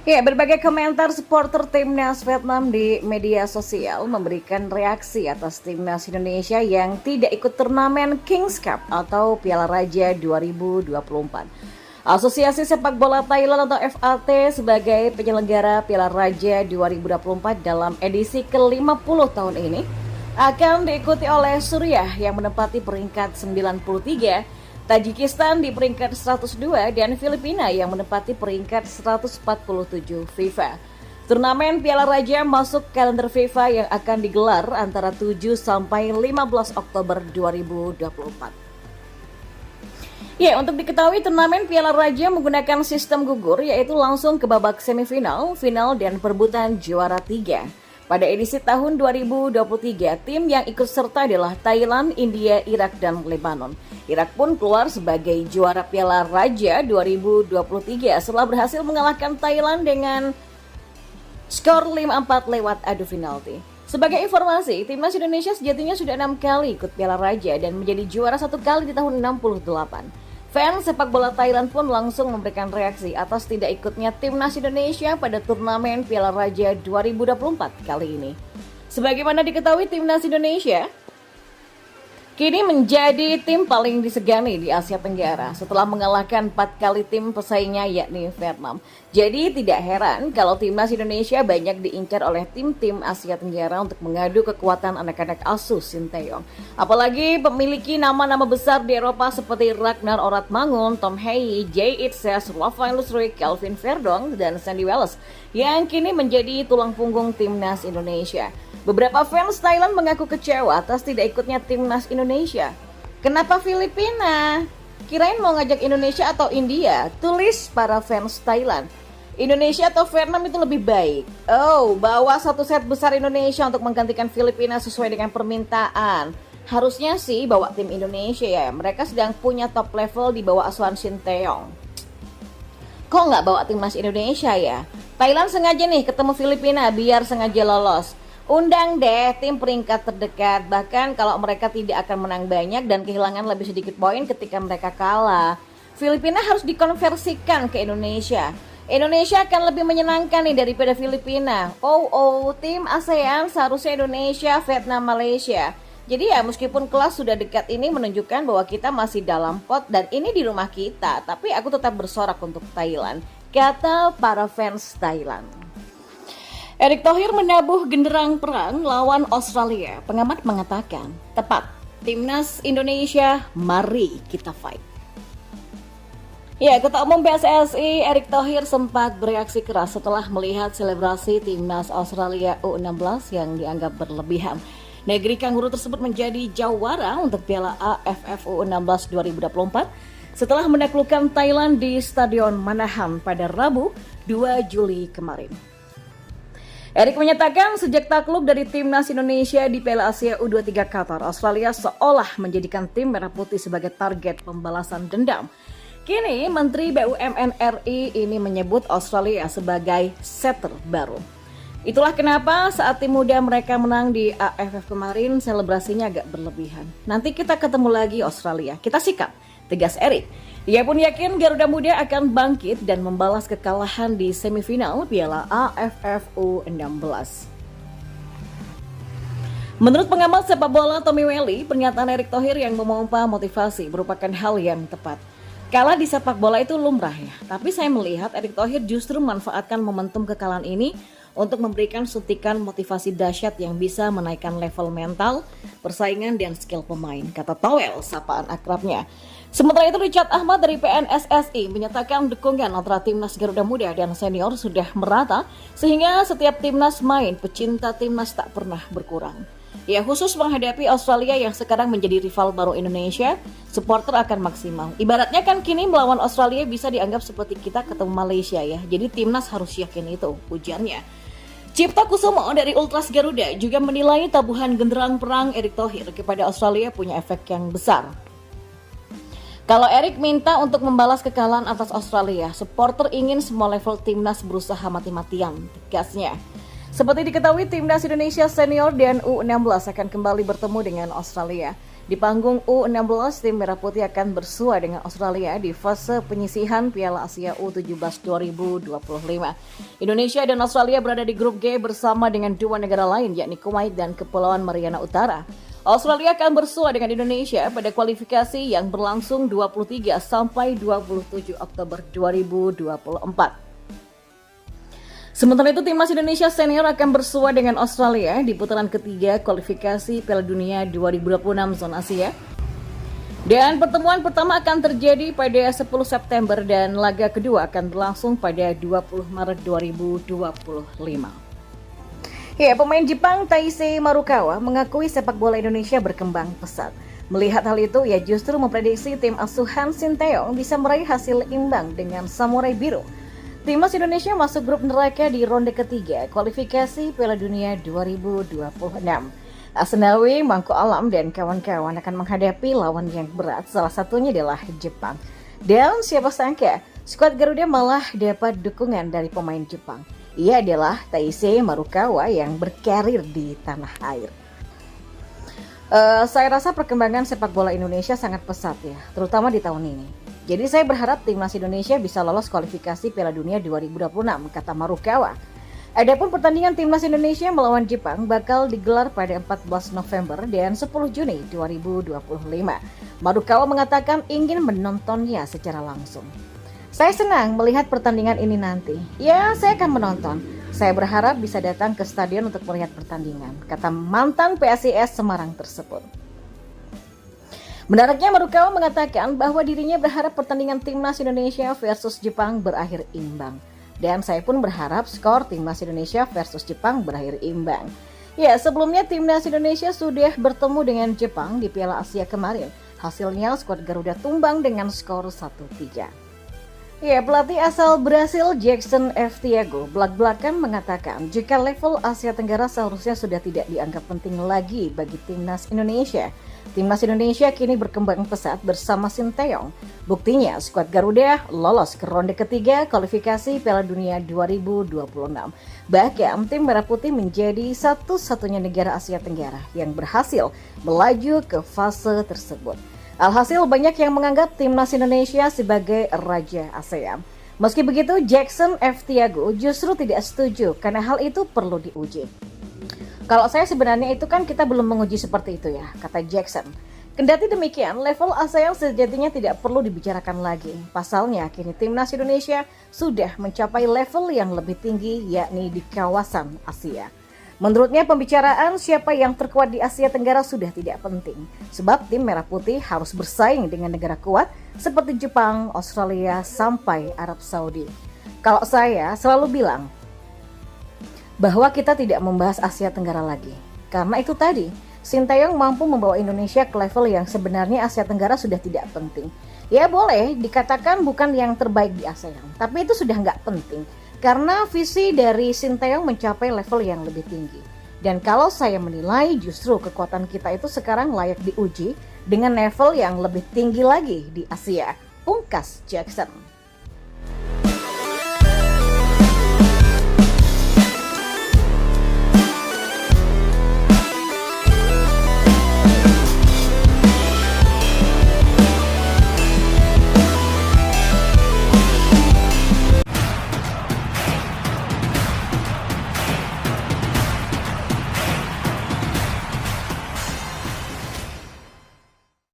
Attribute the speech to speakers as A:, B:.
A: Ya, berbagai komentar supporter timnas Vietnam di media sosial memberikan reaksi atas timnas Indonesia yang tidak ikut turnamen Kings Cup atau Piala Raja 2024. Asosiasi Sepak Bola Thailand atau FAT sebagai penyelenggara Piala Raja 2024 dalam edisi ke-50 tahun ini akan diikuti oleh Suriah yang menempati peringkat 93, Tajikistan di peringkat 102 dan Filipina yang menempati peringkat 147 FIFA. Turnamen Piala Raja masuk kalender FIFA yang akan digelar antara 7 sampai 15 Oktober 2024. Ya, untuk diketahui turnamen Piala Raja menggunakan sistem gugur yaitu langsung ke babak semifinal, final dan perebutan juara 3. Pada edisi tahun 2023, tim yang ikut serta adalah Thailand, India, Irak, dan Lebanon. Irak pun keluar sebagai juara Piala Raja 2023 setelah berhasil mengalahkan Thailand dengan skor 5-4 lewat adu penalti. Sebagai informasi, timnas Indonesia sejatinya sudah 6 kali ikut Piala Raja dan menjadi juara 1 kali di tahun 68. Fans sepak bola Thailand pun langsung memberikan reaksi atas tidak ikutnya timnas Indonesia pada turnamen Piala Raja 2024 kali ini. Sebagaimana diketahui, timnas Indonesia kini menjadi tim paling disegani di Asia Tenggara setelah mengalahkan 4 kali tim pesaingnya yakni Vietnam. Jadi tidak heran kalau timnas Indonesia banyak diincar oleh tim-tim Asia Tenggara untuk mengadu kekuatan anak-anak asuh Sinteyong. Apalagi memiliki nama-nama besar di Eropa seperti Ragnar Oratmangun, Tom Hei, Jay Itzes, Rafael Lusri, Kelvin Verdong, dan Sandy Wallace yang kini menjadi tulang punggung timnas Indonesia. Beberapa fans Thailand mengaku kecewa atas tidak ikutnya timnas Indonesia. Kenapa Filipina? Kirain mau ngajak Indonesia atau India? Tulis para fans Thailand. Indonesia atau Vietnam itu lebih baik. Oh, bawa satu set besar Indonesia untuk menggantikan Filipina sesuai dengan permintaan. Harusnya sih bawa tim Indonesia ya. Mereka sedang punya top level di bawah asuhan Sinteyong. Kok nggak bawa timnas Indonesia ya? Thailand sengaja nih ketemu Filipina biar sengaja lolos. Undang deh tim peringkat terdekat, bahkan kalau mereka tidak akan menang banyak dan kehilangan lebih sedikit poin ketika mereka kalah. Filipina harus dikonversikan ke Indonesia. Indonesia akan lebih menyenangkan nih daripada Filipina. Tim ASEAN seharusnya Indonesia, Vietnam, Malaysia. Jadi ya meskipun kelas sudah dekat ini menunjukkan bahwa kita masih dalam pot dan ini di rumah kita. Tapi aku tetap bersorak untuk Thailand, kata para fans Thailand. Erick Thohir menabuh genderang perang lawan Australia. Pengamat mengatakan, tepat, timnas Indonesia, mari kita fight. Ya, Ketua Umum PSSI Erick Thohir sempat bereaksi keras setelah melihat selebrasi timnas Australia U16 yang dianggap berlebihan. Negeri Kanguru tersebut menjadi jawara untuk Piala AFF U16 2024 setelah menaklukkan Thailand di Stadion Manahan pada Rabu 2 Juli kemarin. Erick menyatakan sejak takluk dari timnas Indonesia di Piala Asia U23 Qatar, Australia seolah menjadikan tim Merah Putih sebagai target pembalasan dendam. Kini Menteri BUMN RI ini menyebut Australia sebagai setter baru. Itulah kenapa saat tim muda mereka menang di AFF kemarin selebrasinya agak berlebihan. Nanti kita ketemu lagi Australia, kita sikat, tegas Erick. Ia pun yakin Garuda Muda akan bangkit dan membalas kekalahan di semifinal Piala AFF U16. Menurut pengamat sepak bola Tommy Welly, pernyataan Erick Thohir yang memompa motivasi merupakan hal yang tepat. Kalah di sepak bola itu lumrah ya, tapi saya melihat Erick Thohir justru memanfaatkan momentum kekalahan ini untuk memberikan suntikan motivasi dahsyat yang bisa menaikkan level mental, persaingan, dan skill pemain, kata Towel, sapaan akrabnya. Sementara itu Richard Ahmad dari PNSSI menyatakan dukungan antara timnas Garuda Muda dan senior sudah merata sehingga setiap timnas main, pecinta timnas tak pernah berkurang. Ya, khusus menghadapi Australia yang sekarang menjadi rival baru Indonesia, supporter akan maksimal. Ibaratnya kan kini melawan Australia bisa dianggap seperti kita ketemu Malaysia ya. Jadi timnas harus yakin itu, ujarnya. Cipta Kusumo dari Ultras Garuda juga menilai tabuhan genderang perang Erick Thohir kepada Australia punya efek yang besar. Kalau Erick minta untuk membalas kekalahan atas Australia, supporter ingin semua level timnas berusaha mati-matian, tegasnya. Seperti diketahui, timnas Indonesia senior dan U16 akan kembali bertemu dengan Australia. Di panggung U16, tim Merah Putih akan bersua dengan Australia di fase penyisihan Piala Asia U17 2025. Indonesia dan Australia berada di grup G bersama dengan dua negara lain, yakni Kuwait dan Kepulauan Mariana Utara. Australia akan bersua dengan Indonesia pada kualifikasi yang berlangsung 23 sampai 27 Oktober 2024. Sementara itu, timnas Indonesia senior akan bersua dengan Australia di putaran ketiga kualifikasi Piala Dunia 2026 zona Asia. Dan pertemuan pertama akan terjadi pada 10 September dan laga kedua akan berlangsung pada 20 Maret 2025. Ya, pemain Jepang Taisei Marukawa mengakui sepak bola Indonesia berkembang pesat. Melihat hal itu, ia justru memprediksi tim asuhan Sinteyong bisa meraih hasil imbang dengan Samurai Biru. Timnas Indonesia masuk grup neraka di ronde ketiga kualifikasi Piala Dunia 2026. Asnawi, Mangko Alam, dan kawan-kawan akan menghadapi lawan yang berat, salah satunya adalah Jepang. Dan siapa sangka, skuad Garuda malah dapat dukungan dari pemain Jepang. Ia adalah Taisei Marukawa yang berkarir di tanah air. Saya rasa perkembangan sepak bola Indonesia sangat pesat ya, terutama di tahun ini. Jadi saya berharap timnas Indonesia bisa lolos kualifikasi Piala Dunia 2026, kata Marukawa. Adapun pertandingan timnas Indonesia melawan Jepang bakal digelar pada 14 November dan 10 Juni 2025. Marukawa mengatakan ingin menontonnya secara langsung. Saya senang melihat pertandingan ini nanti. Ya, saya akan menonton. Saya berharap bisa datang ke stadion untuk melihat pertandingan, kata mantan PSIS Semarang tersebut. Menariknya, Marukawa mengatakan bahwa dirinya berharap pertandingan timnas Indonesia versus Jepang berakhir imbang. Dan saya pun berharap skor timnas Indonesia versus Jepang berakhir imbang. Ya, sebelumnya timnas Indonesia sudah bertemu dengan Jepang di Piala Asia kemarin. Hasilnya skuad Garuda tumbang dengan skor 1-3. Ya, pelatih asal Brasil Jackson F. Thiago belak-belakan mengatakan jika level Asia Tenggara seharusnya sudah tidak dianggap penting lagi bagi timnas Indonesia. Timnas Indonesia kini berkembang pesat bersama Sinteyong. Buktinya skuad Garuda lolos ke ronde ketiga kualifikasi Piala Dunia 2026. Bahkan tim Merah Putih menjadi satu-satunya negara Asia Tenggara yang berhasil melaju ke fase tersebut. Alhasil banyak yang menganggap timnas Indonesia sebagai raja ASEAN. Meski begitu, Jackson F. Thiago justru tidak setuju karena hal itu perlu diuji. Kalau saya sebenarnya itu kan kita belum menguji seperti itu ya, kata Jackson. Kendati demikian, level ASEAN sejatinya tidak perlu dibicarakan lagi. Pasalnya, kini timnas Indonesia sudah mencapai level yang lebih tinggi, yakni di kawasan Asia. Menurutnya, pembicaraan siapa yang terkuat di Asia Tenggara sudah tidak penting. Sebab tim Merah Putih harus bersaing dengan negara kuat seperti Jepang, Australia, sampai Arab Saudi. Kalau saya selalu bilang bahwa kita tidak membahas Asia Tenggara lagi. Karena itu tadi, Sinteyong mampu membawa Indonesia ke level yang sebenarnya Asia Tenggara sudah tidak penting. Ya boleh dikatakan bukan yang terbaik di ASEAN, tapi itu sudah nggak penting. Karena visi dari Sinteyong mencapai level yang lebih tinggi. Dan kalau saya menilai justru kekuatan kita itu sekarang layak diuji dengan level yang lebih tinggi lagi di Asia. Pungkas Jackson.